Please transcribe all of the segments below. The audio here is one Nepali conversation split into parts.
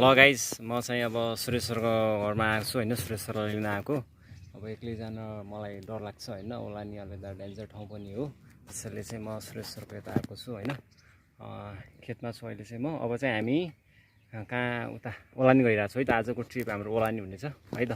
ल गाइस म चाहिँ अब सुरेश्वरको घरमा आएको छु होइन। सुरेश्वर लिन आएको। अब एक्लै जान मलाई डर लाग्छ होइन। ओलानी अलि त डेन्जर ठाउँ पनि हो। त्यसैले चाहिँ म सुरेश्वरको यता आएको छु होइन। खेतमा छु अहिले चाहिँ म। अब चाहिँ हामी कहाँ उता ओलानी गइरहेको छु है त। आजको ट्रिप हाम्रो ओलानी हुनेछ है त।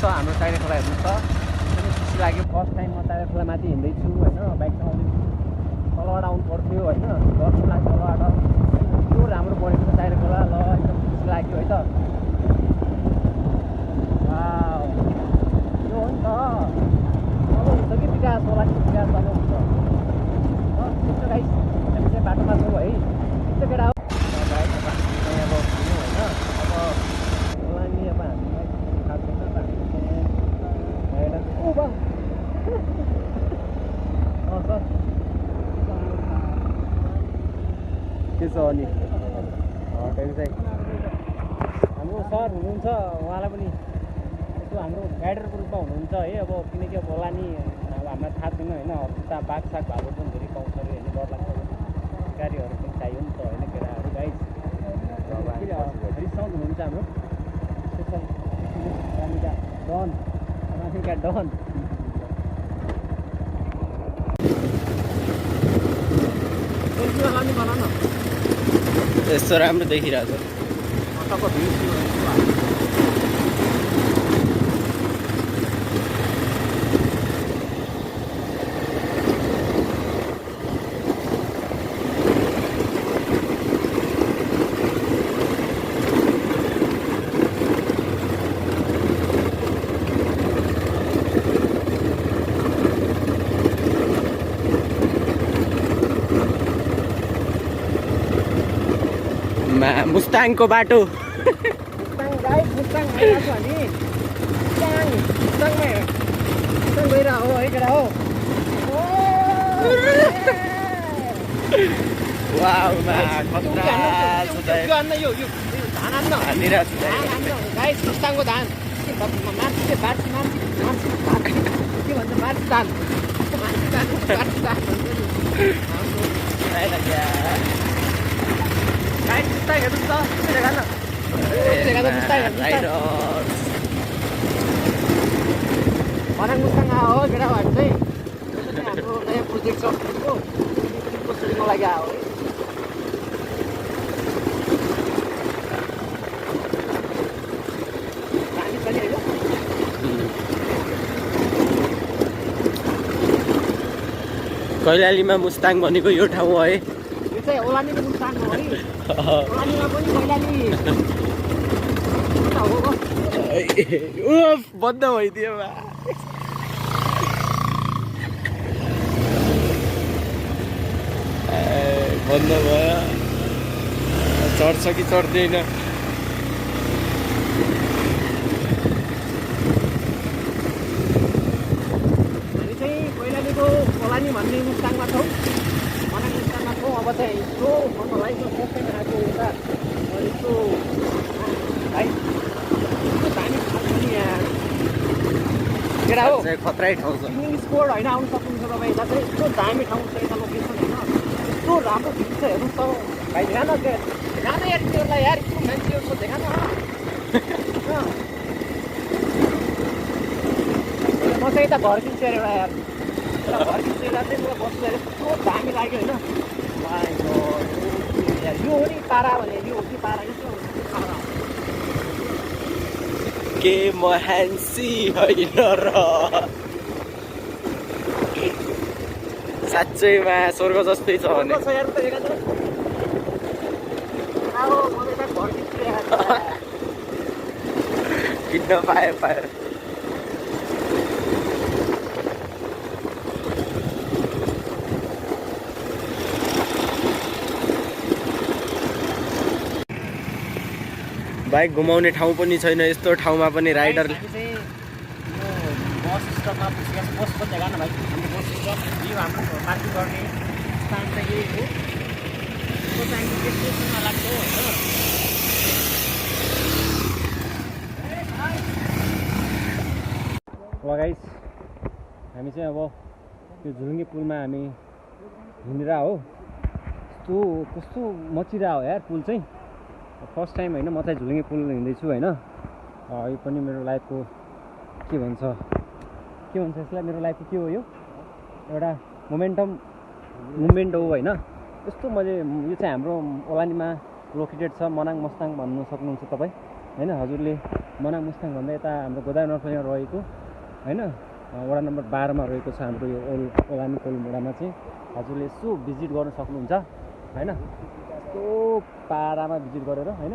ल हाम्रो टाइगर खोला हेर्नु छ। एकदमै खुसी लाग्यो। फर्स्ट टाइम म टाइगर खोला माथि हिँड्दैछु होइन। बाइकसँग अलिक तलबाट आउनु पर्थ्यो होइन। डर पनि लाग्यो तलबाट। त्यो राम्रो बढेको छ टाइगर खोला। ल एकदम खुसी लाग्यो है त। यो हो नि त अब हुन्छ कि विकास ओलानीको विकास अब हुन्छ त्यस्तो गाइस। हामी चाहिँ बाटोमा छौँ है। त्यस्तो केटा हो गाइस। अब हामी अब हिँड्यौँ होइन। अब ओलानी अब हामीलाई थाहा छैन त। के छ अनि चाहिँ हाम्रो सर हुनुहुन्छ। उहाँलाई पनि यसो हाम्रो गाइडरको रूपमा हुनुहुन्छ है। अब किनकि अब ओलानी अब हामीलाई थाहा छैन होइन। उता बाघ साग भालु पनि धेरै पाउँछ अरे होइन। डर लाग्छ। शिकारीहरू पनि चाहियो नि त होइन केटाहरू गाइस। रिसाउन्ड हुनुहुन्छ हाम्रो स्पेसल डन रानिका डन। यस्तो राम्रो देखिरहेको छ। मुस्ताङको बाटो। मुस्ताङ गाइस। मुस्ताङ आइरहेको छु हामी। मुस्ताङ गइरहेको हो है केटा हो। वाउ मा खतरा छ त। यो धान हान्न हानिरहेको छु गाइस। मुस्ताङको धान मार्च के भन्छ मार्च धान। गाइस मुस्ताङ हेर्नु त मनाङ मुस्ताङ आयो हो केटा हामी चाहिँ। हाम्रो नयाँ प्रोजेक्ट छ को सुटिङको लागि आयो है। पानी छ नि होइन। कैलालीमा मुस्ताङ भनेको यो ठाउँ हो है। यो चाहिँ ओलानीको मुस्ताङ हो है। ओलानीमा पनि कैलाली बन्द भइदियो बन्द भयो। चढ्छ कि चढ्दैन। हामी चाहिँ कैलालीको ओलानी भन्ने मुस्ताङमा छौँ। मनाङ मुस्ताङमा छौँ। अब चाहिँ यस्तो मलाई फर्स्ट टाइम आएको यता यस्तो भाइ दामी ठाउँ छ नि यहाँ केटा हो। खतरै ठाउँ छ। पिकनिक स्पोट होइन। आउनु सक्नुहुन्छ तपाईँ यता चाहिँ। यस्तो दामी ठाउँ छ यता लोकेसन होइन। यस्तो राम्रो भ्यू छ हेर्नुहोस् त भाइ। देखा न यार तिमीहरूलाई यार यस्तो मान्छेहरूको देखा न। म चाहिँ यता घर किन्छु एउटा यार। घर किन्छु यता चाहिँ मलाई बस्नु यस्तो दामी लाग्यो होइन। यो हो नि पारा भने यो हो कि पारा यस्तो पारा के म ह्यान्सी होइन र साँच्चैमा स्वर्ग जस्तै छ भने। किन्न पायो बाइक घुमाउने ठाउँ पनि छैन यस्तो ठाउँमा पनि राइडरले हामी चाहिँ यो बस स्टपमा पुगेका छौँ। बस पनि जग्गा न भाइ हाम्रो बस स्टप यो हाम्रो पार्किङ गर्ने स्थान चाहिँ यही हो। यो चाहिँ डेस्टिनेसनमा लाग्छ होइन। ल गाइस हामी चाहिँ अब यो झुलुङ्गे पुलमा हामी हिँडेर हो। कस्तो मचिरहेको हो यार पुल चाहिँ। फर्स्ट टाइम होइन म चाहिँ झुलुङ्गे पुल हिँड्दैछु होइन। यो पनि मेरो लाइफको के भन्छ यसलाई मेरो लाइफको के हो यो एउटा मुभमेन्ट हो होइन। यस्तो मैले यो चाहिँ हाम्रो ओलानीमा लोकेटेड छ मनाङ मस्ताङ भन्नु सक्नुहुन्छ तपाईँ होइन। हजुरले मनाङ मुस्ताङ भन्दा यता हाम्रो गोदावरी नर्सरीमा रहेको होइन वडा नम्बर 12 मा रहेको छ हाम्रो यो ओलानी कोलमुडामा चाहिँ हजुरले यसो भिजिट गर्न सक्नुहुन्छ होइन। यस्तो पारामा भिजिट गरेर होइन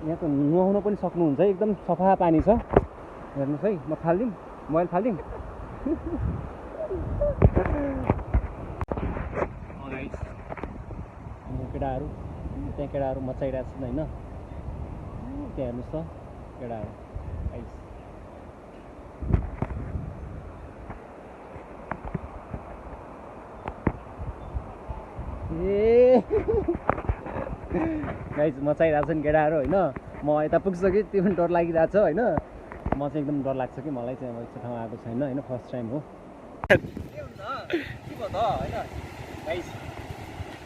यहाँ त नुहाउन पनि सक्नुहुन्छ। एकदम सफा पानी छ हेर्नुहोस् है। म फालिदिउँ मोबाइल फालिदिउँ। केटाहरू त्यहाँ केटाहरू मचाइरहेको छन् होइन। त्यहाँ हेर्नुहोस् त केटाहरू आइस। गाइस मचाइरहेको छ नि केटाहरू होइन। म यता पुगिसकेँ त्यो पनि डर लागिरहेको छ होइन। म चाहिँ एकदम डर लाग्छ कि मलाई चाहिँ अब यस्तो ठाउँ आएको छैन होइन फर्स्ट टाइम हो। के हुन्छ के भयो त होइन गाइस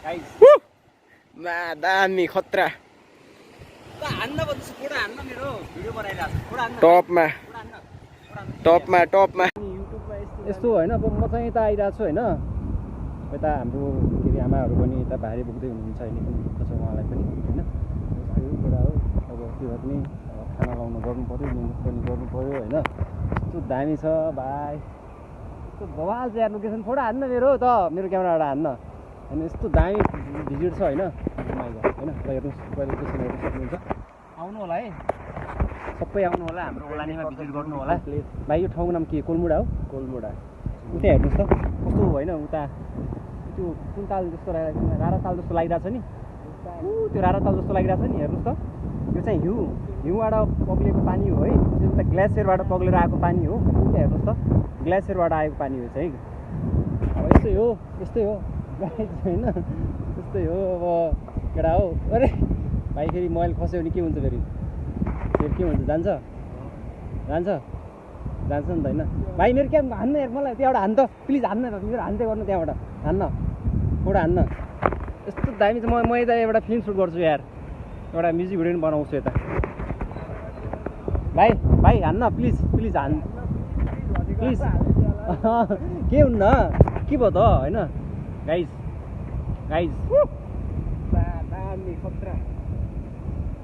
गाइस दामी खतरा हान्न भन्दैछु फोटो हान्न मेरो भिडियो बनाइरहेको छु फोटो हान्न टपमा युट्युबमा यस्तो होइन। अब म चाहिँ यता आइरहेको छु होइन। यता हाम्रो के अरे आमाहरू पनि यता भारी बोक्दै हुनुहुन्छ होइन। पनि दुःख छ उहाँलाई पनि होइन। कुरा हो अब के भए पनि खाना लाउनु गर्नु पऱ्यो मेहनत पनि गर्नु पऱ्यो होइन। यस्तो दामी छ भाइ यस्तो बवाल चाहिँ लोकेसन फोटो हान्न मेरो त मेरो क्यामेराबाट हान्न होइन। यस्तो दामी भिजिट छ होइन। माइगा होइन हेर्नुहोस् तपाईँले लोकेसन हेर्नु सक्नुहुन्छ। आउनु होला है सबै आउनु होला हाम्रो ओलानीमा भिजिट गर्नु होला। भाइ यो ठाउँको नाम के कोलमुडा हो। कोलमुडा उता हेर्नुहोस् त कस्तो होइन उता त्यो कुन ताल जस्तो लागिरहेको छ रारा ताल जस्तो लागिरहेको छ नि। त्यो रारा ताल जस्तो लागिरहेको छ नि हेर्नुहोस् त। यो चाहिँ हिउँबाट पग्लेको पानी हो है। उता ग्लेसियरबाट पग्लेर आएको पानी हो। त्यहाँ हेर्नुहोस् त ग्लेसियरबाट आएको पानी हो चाहिँ। अब यस्तै हो होइन यस्तै हो अब केटा हो। अरे भाइ फेरि मोबाइल खस्यो भने के हुन्छ फेरि के हुन्छ जान्छ नि त होइन। भाइ मेरो क्या हान्न यार मलाई त्यहाँबाट हान्न त प्लिज हान्न मेरो हान्दै गर्नु त्यहाँबाट हान्न फोटो हान्न। यस्तो दामी चाहिँ म यता एउटा फिल्म सुट गर्छु यार एउटा म्युजिक भिडियो पनि बनाउँछु यता। भाइ हान्न प्लिज हान्न प्लिज के हुन्न के भयो त होइन। गाइस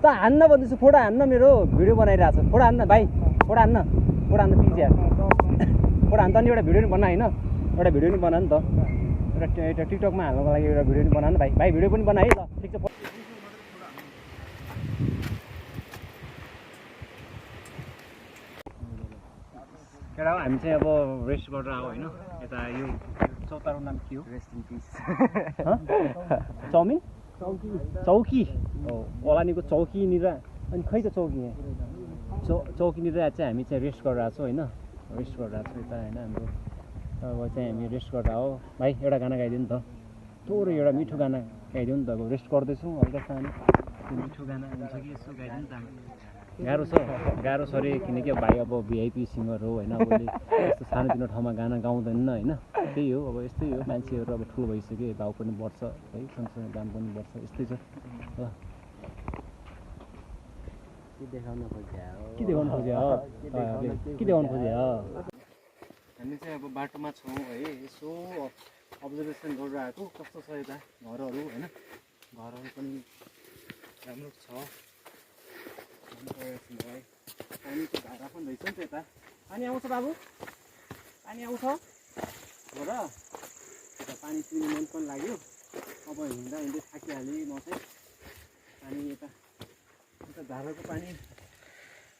त हान्न भन्दैछु फोटो हान्न मेरो भिडियो बनाइरहेको छ। फोटो हान्न भाइ फोटो हान्न प्लिज यार फोटो हान्न त नि एउटा भिडियो पनि बना होइन। एउटा भिडियो पनि बना नि त एउटा टिकटकमा हाल्नको लागि एउटा भिडियो पनि बना न भाइ भिडियो पनि बना है ल ठिक छ। केटा हो हामी चाहिँ अब रेस्ट गरेर आऊ होइन। यता यो चौतारो नाम के हो रेस्ट इन पिस चाउमिन चौकी हो ओलानीको चौकीनिर। अनि खै त चौकी यहाँ चौकीनिर चाहिँ हामी चाहिँ रेस्ट गरेर आएको छौँ होइन। रेस्ट गरेर आएको छौँ यता होइन हाम्रो अब चाहिँ हामी रेस्ट गरेर हो। भाइ एउटा गाना गाइदियो नि त थोरै एउटा मिठो गाना गाइदियो नि त। अब रेस्ट गर्दैछौँ हल्का सानो मिठो गाना हुन्छ कि यसो गाइदियो नि त। गाह्रो छ अरे किनकि भाइ अब भिआइपी सिङ्गर हो होइन। अब यस्तो सानोतिनो ठाउँमा गाना गाउँदैन होइन। त्यही हो अब यस्तै हो मान्छेहरू अब ठुलो भइसक्यो भाउ पनि बढ्छ है सँगसँगै दाम पनि बढ्छ यस्तै छ ल। के देखाउनु खोज्यो हामी चाहिँ अब बाटोमा छौँ है। यसो अब्जर्भेसन गरेर आएको कस्तो छ यता घरहरू होइन। घरहरू पनि राम्रो छ। पानीको धारा पनि रहेछ नि त यता पानी आउँछ बाबु पानी आउँछ हो र यता पानी पिउनु मन पनि लाग्यो। अब हिँड्दा थाकिहालेँ म चाहिँ। पानी यता धाराको पानी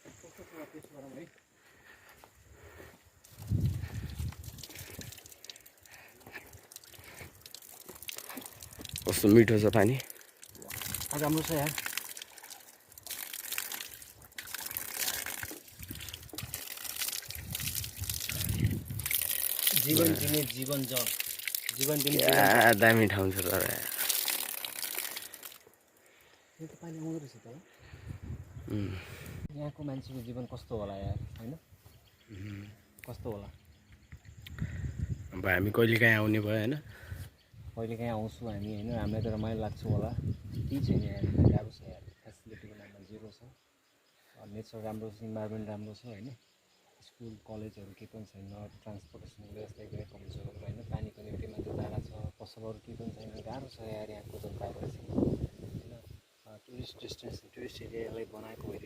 कस्तो छ टेस्ट गरौँ है। कस्तो मिठो छ पानी राम्रो छ यार। जीवन दिने जीवन जल जीवन दिने दामी ठाउँ छ तर यो त पानी आउँदो रहेछ त यहाँको मान्छेको जीवन कस्तो होला यार हैन कस्तो होला अब हामी कहिलेकाहीँ आउने भयो हैन कहिलेकाहीँ आउँछु हामी हैन हामीलाई त रमाइलो लाग्छ होला केही छैन यार गाह्रो छ यार फेसिलिटीको नाममा जिरो छ नेचर राम्रो छ इन्भाइरोमेन्ट राम्रो छ हैन स्कुल कलेजहरू केही पनि छैन ट्रान्सपोर्टेसनको व्यवस्था एकदमै कमजोर होइन पानीको निम्ति मात्र धारा छ पसलहरू केही पनि छैन गाह्रो छ यार यहाँको जनताहरू चाहिँ होइन टुरिस्ट डेस्टिनेसन टुरिस्ट एरियालाई बनाएको होइन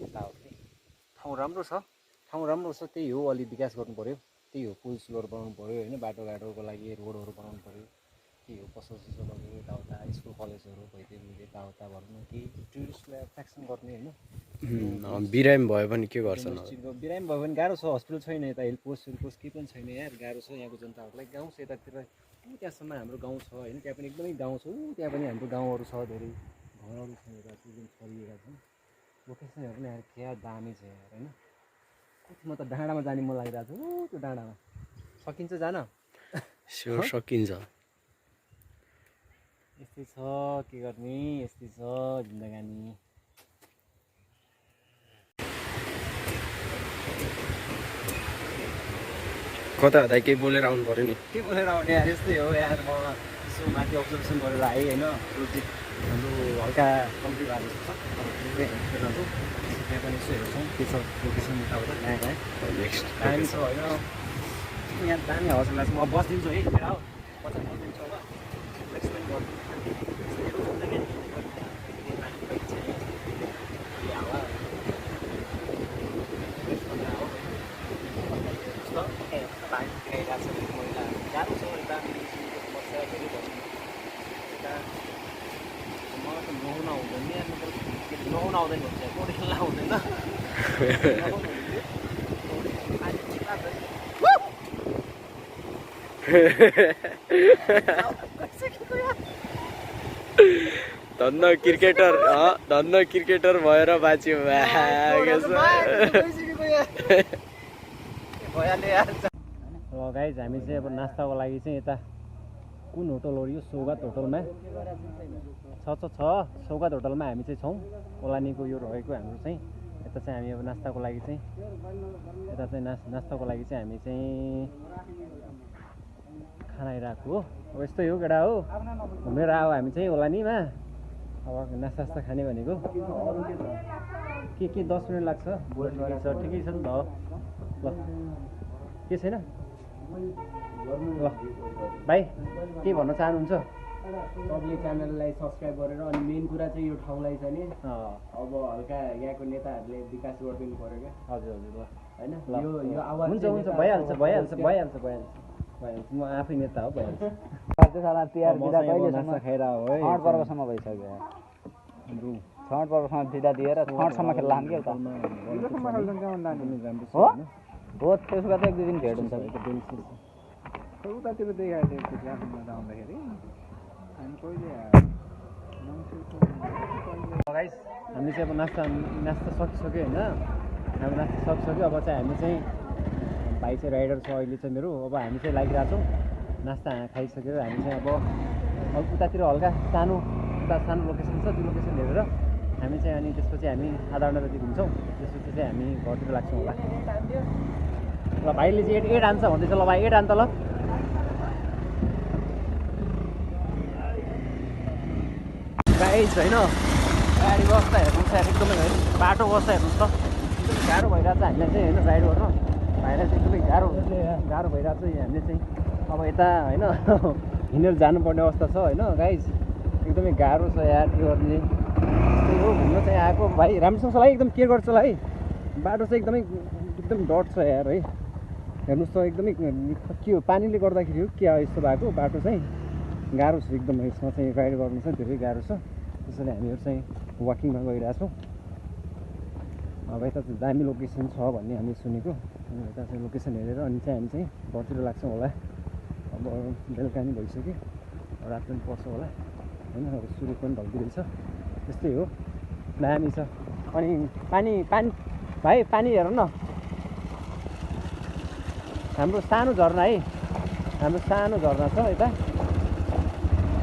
यताउति ठाउँ राम्रो छ त्यही हो अलि विकास गर्नु पऱ्यो त्यही हो पुल सुलहरू बनाउनु पऱ्यो होइन बाटोघाटोको लागि रोडहरू बनाउनु पऱ्यो त्यही हो पसल ससलहरू यताउता स्कुल कलेजहरू भइदियो यताउता भनौँ न केही टुरिस्टलाई एट्र्याक्सन गर्ने होइन बिरामी भयो भने के गर्छ बिरामी भयो भने गाह्रो छ हस्पिटल छैन यता हिलपोस्ट केही पनि छैन यार गाह्रो छ यहाँको जनताहरूलाई गाउँ छ यतातिर त्यहाँसम्म हाम्रो गाउँ छ होइन त्यहाँ पनि एकदमै गाउँ छ त्यहाँ पनि हाम्रो गाउँहरू छ धेरै घरहरू छ यता एकदम छरिएका छन् लोकेसनहरू पनि यार क्या दामी छ यार होइन म त डाँडामा जाने मन लागिरहेको छ त्यो डाँडामा सकिन्छ जान स्योर सकिन्छ यस्तै छ के गर्ने यस्तै छ जिन्दगानी कता दाइ केही बोलेर आउनु पर्यो नि के बोलेर आउने यार यस्तै हो यार म यसो माथि अब्जर्भेसन गरेर आएँ होइन हाम्रो हल्का कम्ती भएको छ त्यहाँ पनि यसो हेर्छौँ के छ लोकेसन यताउता कहाँ कहाँ दामी छ होइन यहाँ दामी हावा चलिरहेको छ म बसिदिन्छु है मेरो हो पचास बसिदिन्छु होला एक्सप्लेन गाह्रो छ यता समस्या धेरै भयो यता मलाई त नुहाउन आउँदैन नुहाउन आउँदैन भन्छ पौडी खेल्न आउँदैन धन्न क्रिकेटर भएर बाँच्यो ल गाइज हामी चाहिँ अब नास्ताको लागि चाहिँ यता कुन होटल हो यो सौगात होटलमा छ सौगात होटलमा हामी चाहिँ छौँ ओलानीको यो रहेको हाम्रो चाहिँ यता चाहिँ हामी अब नास्ताको लागि चाहिँ यता चाहिँ नास्ताको लागि चाहिँ हामी चाहिँ खाना आइरहेको हो अब यस्तै हो केटा हो घुमेर आयो हामी चाहिँ ओलानीमा अब नास्ता खाने भनेको के 10 मिनट लाग्छ ठिकै छ नि त ल के छैन ल भाइ के भन्न चाहनुहुन्छ सबले च्यानललाई सब्सक्राइब गरेर अनि मेन कुरा चाहिँ यो ठाउँलाई चाहिँ नि अब हल्का यहाँको नेताहरूले विकास गरिदिनु पर्यो क्या हजुर ल होइन यो आवाज हुन्छ भइहाल्छ म आफै नेता हो भइहाल्छ तिहार बिदा कहिलेसम्म खाएर हो है छठ पर्वसम्म भइसक्यो छठ पर्वसम्म बिदा दिएर छठसम्म खेल्ला के हो हो त्यसो गर्दा 1-2 दिन भेट हुन्छ उतातिर देखाएको थियो आउँदाखेरि हामी कहिले गाइस हामीले चाहिँ अब नास्ता सकिसक्यो होइन हाम्रो नास्ता सकिसक्यो अब चाहिँ हामी चाहिँ भाइ चाहिँ राइडर छ अहिले चाहिँ मेरो अब हामी चाहिँ लागिरहेको छौँ नास्ता खाइसकेर हामी चाहिँ अब उतातिर हल्का सानो लोकेसन छ त्यो लोकेसन हेरेर हामी चाहिँ अनि त्यसपछि हामी आधा घन्टा जति घुम्छौँ त्यसपछि चाहिँ हामी घरतिर लाग्छौँ होला ल भाइले चाहिँ 8 आन्छ भन्दैछ ल भाइ 8 आन्छ ल गाइस होइन गाडी अवस्था हेर्नुहोस् एकदमै है बाटो अवस्था हेर्नुहोस् त एकदमै गाह्रो भइरहेको छ हामीलाई चाहिँ होइन राइड गर्नु भाइलाई चाहिँ एकदमै गाह्रो भइरहेको छ हामीले चाहिँ अब यता होइन हिँडेर जानुपर्ने अवस्था छ होइन गाइस एकदमै गाह्रो छ यार के गर्ने त्यही हो घुम्न चाहिँ आएको भाइ राम्रोसँग चला एकदम केयर गर्छ होला है बाटो चाहिँ एकदम डट छ यार है हेर्नुहोस् त एकदमै के हो पानीले गर्दाखेरि हो के यस्तो भएको बाटो चाहिँ गाह्रो छ एकदम यसमा चाहिँ राइड गर्नु चाहिँ धेरै गाह्रो छ त्यसैले हामीहरू चाहिँ वाकिङमा गइरहेछौँ अब यता चाहिँ दामी लोकेसन छ भन्ने हामीले सुनेको अनि यता चाहिँ लोकेसन हेरेर अनि चाहिँ हामी चाहिँ घरतिर लाग्छौँ होला अब बेलुका नि भइसक्यो रात पनि पर्छ होला होइन अब सूर्य पनि ढल्किरहेछ त्यस्तै हो दामी छ अनि पानी भाइ पानी हेर न हाम्रो सानो झरना है, हाम्रो सानो झरना छ यता,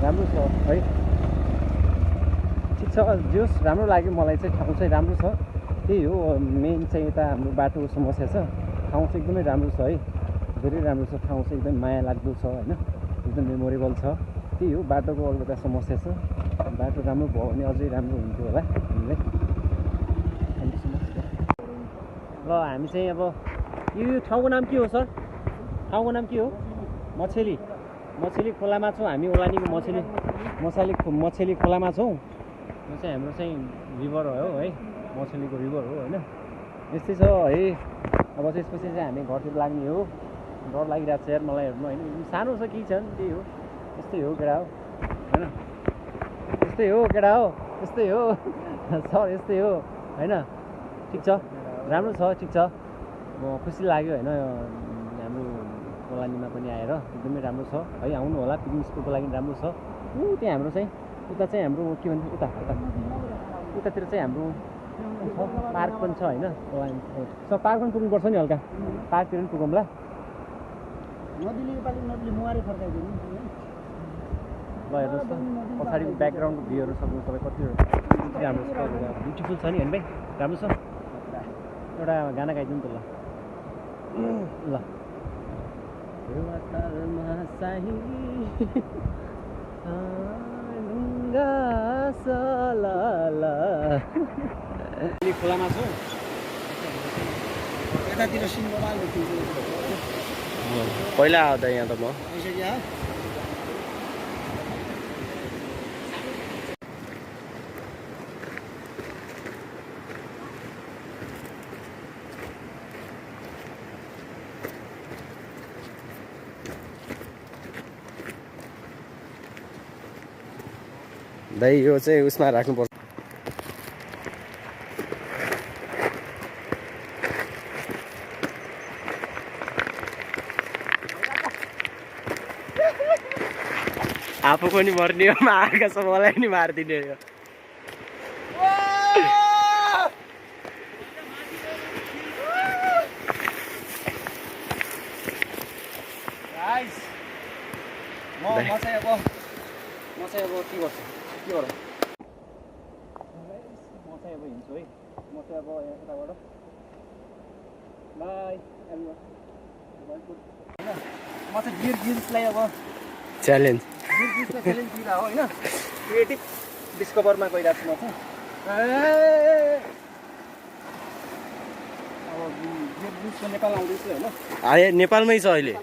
राम्रो छ है। ठिक छ, जोस् राम्रो लाग्यो मलाई चाहिँ, ठाउँ चाहिँ राम्रो छ। त्यही हो मेन चाहिँ यता हाम्रो बाटोको समस्या छ। ठाउँ चाहिँ एकदमै राम्रो छ है, धेरै राम्रो छ ठाउँ चाहिँ, एकदम माया लाग्दो छ होइन, एकदम मेमोरेबल छ। त्यही हो बाटोको अलिकता समस्या छ, बाटो राम्रो भयो भने अझै राम्रो हुन्थ्यो होला हामीलाई। ल हामी चाहिँ अब यो ठाउँको नाम के हो सर? ठाउँको नाम के हो? मछेली खोलामा छौँ हामी, ओलानीको मछेली खोलामा छौँ। यो चाहिँ हाम्रो चाहिँ रिभर हो है, मछेलीको रिभर हो होइन। यस्तै छ है। अब त्यसपछि चाहिँ हामी घरतिर लाग्ने हो। डर लागिरहेको छ यार मलाई हेर्नु होइन, सानो छ कि छन्, त्यही हो। यस्तै हो केटा हो होइन, यस्तै हो केटा हो, यस्तै हो सर, यस्तै हो होइन। ठिक छ, राम्रो छ, ठिक छ। म खुसी लाग्यो होइन हाम्रो ओलानीमा पनि आएर, एकदमै राम्रो छ है। आउनु होला, पिकनिक स्पोटको लागि राम्रो छ। त्यहाँ हाम्रो चाहिँ उता चाहिँ हाम्रो के भन्छ, उतातिर चाहिँ हाम्रो पार्क पनि छ होइन। सर पार्क पनि पुग्नुपर्छ नि, हल्का पार्कतिर पनि पुगौँला। नदीले मुहारी फर्काइदिनु ल हेर्नुहोस् त पछाडिको ब्याकग्राउन्डको भ्यूहरू सक्नु तपाईँ कति राम्रो छ, ब्युटिफुल छ नि होइन भाइ, राम्रो छ। एउटा गाना गाइदिउँ त ल। खोलामा छु यतातिर सिंहबाल देखिन्छ। पहिला आउँदा यहाँ त म दाइ यो चाहिँ उसमा राख्नुपर्छ। आफू पनि मर्ने हो, आएका छ मलाई नि मारिदिने हो। म चाहिँ अब के गर्छु, के गरौँ, म चाहिँ अब हिँड्छु है। म चाहिँ अब यताबाट बाई। म चाहिँ गिर्सलाई अब च्यालेन्ज दिँदा हो होइन, क्रिएटिभ डिस्कभरमा गइरहेको छु म चाहिँ। अब गिर्सको नेपाल आउँदैछु होइन, नेपालमै छ अहिले।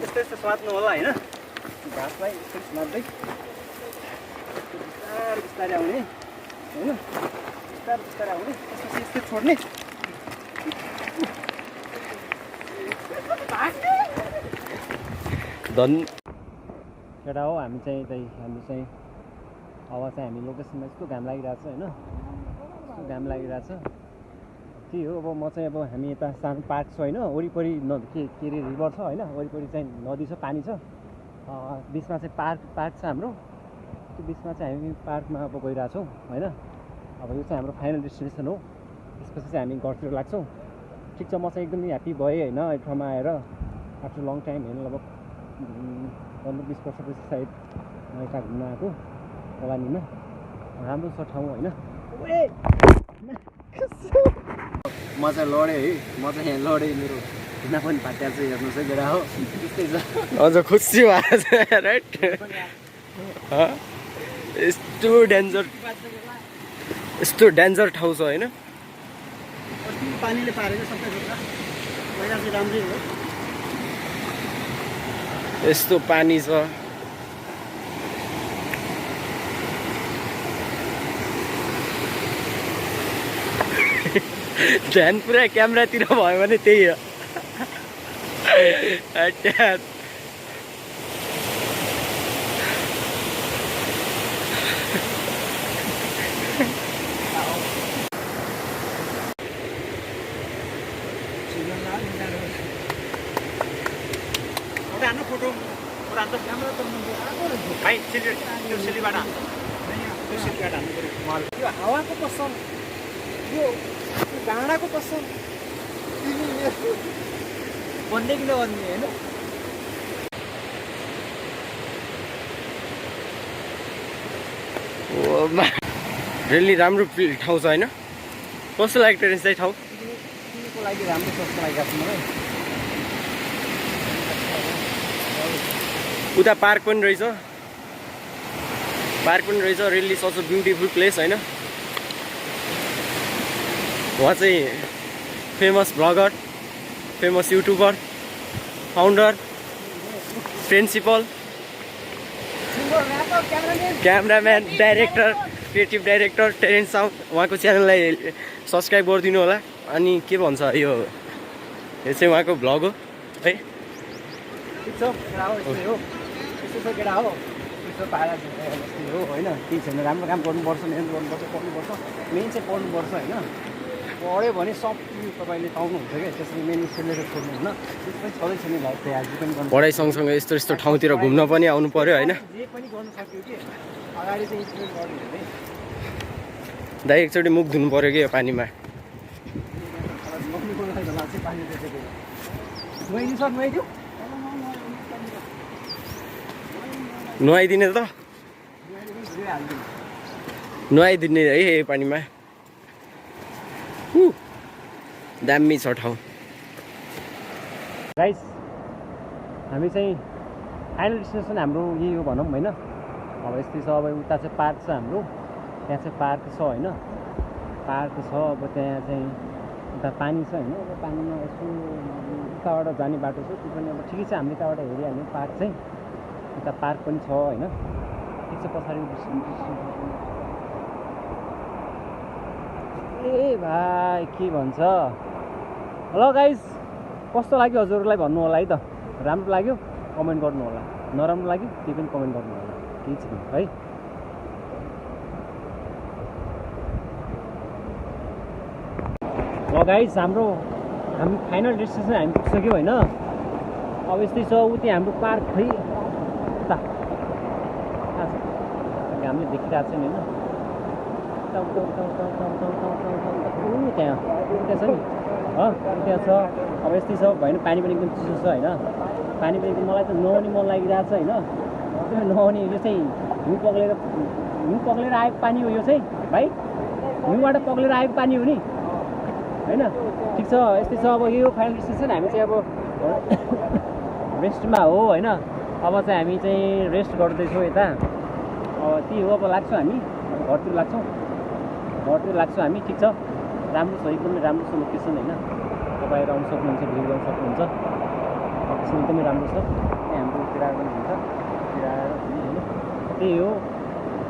यस्तो यस्तो स्वाद्नु होला होइन, घाँसलाई यस्तो समात्दै बिस्तारै बिस्तारै आउने होइन, बिस्तारै बिस्तारै आउने, त्यसपछि यस्तै छोड्ने। धन केटा हो हामी चाहिँ हाम्रो चाहिँ अब चाहिँ हामी लोकेसनमा यस्तो घाम लागिरहेको छ होइन, यस्तो घाम लागिरहेको छ। त्यही हो अब म चाहिँ अब हामी यता सानो पार्क छ होइन, वरिपरि के अरे रिभर छ होइन, वरिपरि चाहिँ नदी छ, पानी छ, बिचमा चाहिँ पार्क छ हाम्रो। त्यो बिचमा चाहिँ हामी पार्कमा अब गइरहेछौँ होइन। अब यो चाहिँ हाम्रो फाइनल डेस्टिनेसन हो, त्यसपछि चाहिँ हामी घरतिर लाग्छौँ। ठिक छ, म चाहिँ एकदमै ह्याप्पी भएँ होइन यो ठाउँमा आएर, आफ्टर लङ टाइम होइन, लगभग 15-20 वर्षपछि सायद म यता घुम्न आएको ओलानीमा। राम्रो छ ठाउँ होइन। म चाहिँ लडेँ है, म चाहिँ यहाँ लडेँ, मेरो घुना पनि फाटिहाल्छ, हेर्नुहोस् है केटा हो, त्यस्तै छ। अझ खुसी भएको छ राइट। यस्तो डेन्जर ठाउँ छ होइन। पानीले पारेको सबै कुरा पहिला चाहिँ राम्रै हो। यस्तो पानी छ, ध्यान पुरा क्यामेरातिर भयो भने त्यही हो। हावाको पसल यो डाँडाको कस्तो भन्ने कि नभन्ने होइन रेली राम्रो ठाउँ छ होइन कस्तो लाग्यो ट्रेन चाहिँ ठाउँ को लागि राम्रो जस्तो लागेको छ मलाई उता पार्क पनि रहेछ really such a beautiful place होइन उहाँ चाहिँ famous blogger famous YouTuber founder principal cameraman director creative director Terence Saud उहाँको च्यानललाई सब्सक्राइब गरिदिनु होला अनि के भन्छ यो चाहिँ उहाँको भ्लग हो है ठिक छ केटा हो यस्तै हो यस्तो छ केटा हो यस्तो पारा जस्तै हो होइन केही छैन राम्रो काम गर्नुपर्छ मेहनत गर्नुपर्छ पढ्नुपर्छ मेन चाहिँ पढ्नुपर्छ होइन पढ्यो भने सब तपाईँले पाउनुहुन्छ क्या त्यसरी मेन स्टुडेन्टहरू छोड्नुहुन्न त्यसमै छँदैछ नि लाइफ चाहिँ आज पनि गर्नु पढाइ सँगसँगै यस्तो ठाउँतिर घुम्न पनि आउनु पर्यो होइन जे पनि गर्न सक्यो कि अगाडि चाहिँ इन्सपिरेट गर्नु हुँदै दाइ एकचोटि मुख धुनु पर्यो कि यो पानीमा नुहाइदिने त नुहाइदिने है यो पानीमा दामी छ ठाउँ गाइस हामी चाहिँ फाइनल डेस्टिनेसन हाम्रो यही हो भनौँ होइन अब यस्तै छ अब उता चाहिँ पार्क छ हाम्रो त्यहाँ चाहिँ पार्क छ होइन पार्क छ अब त्यहाँ चाहिँ उता पानी छ होइन अब पानीमा यसो उताबाट जाने बाटो छ त्यो पनि अब ठिकै छ हामीले यताबाट हेरिहाल्यौँ पार्क चाहिँ उता पार्क पनि छ होइन ठिक छ पछाडि ए भाइ के भन्छ ल गाइस कस्तो लाग्यो हजुरहरूलाई भन्नु होला है त राम्रो लाग्यो कमेन्ट गर्नु होला नराम्रो लाग्यो त्यो पनि कमेन्ट गर्नु होला केही छैन है ल गाइस हाम्रो हामी फाइनल डेस्टिनेसन हामी पुगिसक्यौँ होइन अब यस्तै छ उति हाम्रो पार्क खै उता हामीले देखिरहेको छैन होइन त्यहाँ त्यहाँ छ नि त्यहाँ छ अब यस्तै छ होइन पानी पनि एकदम चिसो छ होइन पानी पनि एकदम मलाई त नुहाउने मन लागिरहेको छ होइन त्यो नुहाउने यो चाहिँ हिउँ पग्लेर आएको पानी हो यो चाहिँ भाइ हिउँबाट पग्लेर आएको पानी हो नि होइन ठिक छ यस्तै छ अब यो फाइनल डेस्टिनेसन हामी चाहिँ अब रेस्टमा हो होइन अब चाहिँ हामी चाहिँ रेस्ट गर्दैछौँ यता अब त्यही हो अब लाग्छौँ हामी घरतिर लाग्छौँ हामी ठिक छ राम्रो छ एकदमै राम्रो छ लोकेसन होइन तपाईँहरू आउनु सक्नुहुन्छ भ्यू गर्न सक्नुहुन्छ लोकेसन एकदमै राम्रो छ त्यहाँ हाम्रो किराया पनि हुन्छ किराया होइन त्यही हो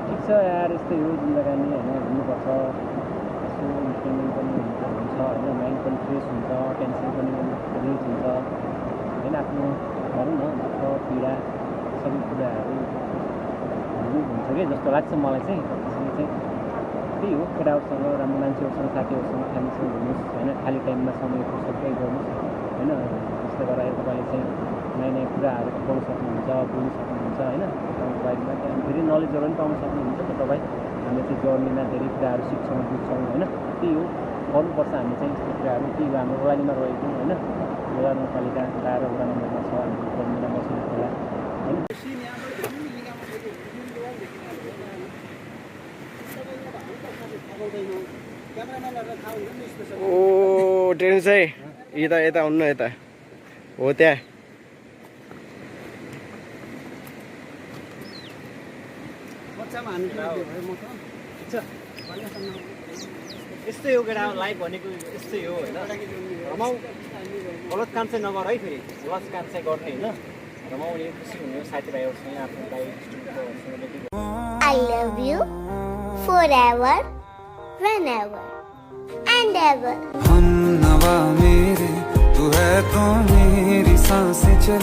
ठिक छ यार यस्तै हो जिन्दगानी होइन घुम्नुपर्छ यसो इन्टरटेनमेन्ट पनि हुन्छ होइन माइन्ड पनि फ्रेस हुन्छ टेन्सन पनि रिलिज हुन्छ होइन आफ्नो भनौँ न दुःख पीडा सबै कुराहरू हुन्छ कि जस्तो लाग्छ मलाई चाहिँ त्यसरी चाहिँ त्यही हो केटाहरूसँग राम्रो मान्छेहरूसँग साथीहरूसँग फ्यामिलीसँग घुम्नुहोस् होइन खाली टाइममा समय सबै गर्नुहोस् होइन जस्तै गरेर तपाईँले चाहिँ नयाँ नयाँ कुराहरू पाउनु सक्नुहुन्छ बोल्नु सक्नुहुन्छ होइन गाउँको बारेमा त्यहाँ धेरै नलेजहरू पनि पाउनु सक्नुहुन्छ त तपाईँ हामीले चाहिँ जर्नीमा धेरै कुराहरू सिक्छौँ बुझ्छौँ होइन त्यही हो गर्नुपर्छ हामी चाहिँ यस्तो कुराहरू त्यही हो हाम्रो ओरालीमा रहेको होइन वडा नगरपालिका 12 वडा नम्बरमा छ हाम्रो कर्मिला मसिनो खोला होइन ओ ट्रेन चाहिँ यता हुन्न यता हो त्यहाँ यस्तै हो केटा लाइफ भनेको यस्तै हो होइन रमाउ गलत काम चाहिँ नगर है फेरि गलत काम चाहिँ गर्ने होइन रमाउने खुसी हुने साथीभाइहरूसँग आफ्नो life I love you forever, whenever and ever. हम नवा मेरे तू है तो मेरी सांसें चल